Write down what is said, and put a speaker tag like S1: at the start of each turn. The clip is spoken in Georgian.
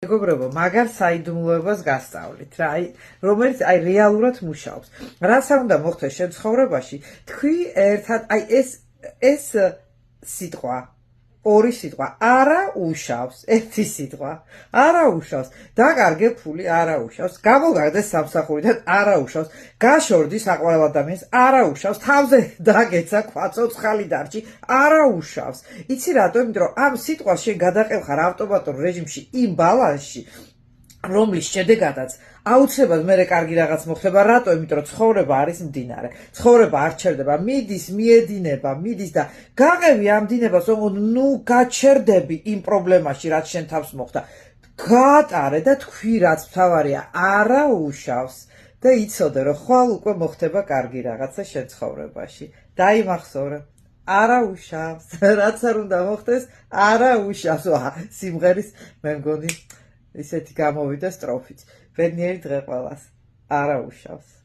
S1: მეგობრებო, მაგარ საიდუმლოებას გასწავლით რა, რომელიც რეალურად მუშაობს. რაც არ უნდა მოხდეს შენ ცხოვრებაში, თქვი ერთად, ეს სიტყვა, ორი სიტყვა არა უშავს, ერთი სიტყვა არა უშავს, დაკარგე ფული არა უშავს, გამოგაგდე სამსახურიდან არა უშავს, გაშორდი საყვარელ ადამიანს არა უშავს, თავზე დაგეცა ქვაცო ცხალი დარჩი არა უშავს. იცი რატო? იმიტომ რომ ამ სიტყვას შენ გადაყევ ხარ ავტომატურ რეჟიმში იმ ბალანსში, რომლის შედეგადაც აუცილებლად მე კარგი რაღაც მოხდება. რატო? იმიტომ რომ ცხოვრება არის მდინარე. ცხოვრება არ ჩერდება, მიდის, მიედინება, მიდის და გაყევი ამ დინებას, ნუ გაჩერდები იმ პრობლემაში, რაც შენ თავს მოხდა. გაატარე და თქვი რაც მთავარია, არა უშავს და იცოდე რომ ხვალ უკვე მოხდება კარგი რაღაცა შენ ცხოვრებაში. დაიმახსოვრე. არა უშავს, რაც არ უნდა მოხდეს, არა უშავს. სიმღერის მე მგონი ისეთი გამოვიდა სტროფიც. ბედნიერი დღე ყველას. არა უშავს.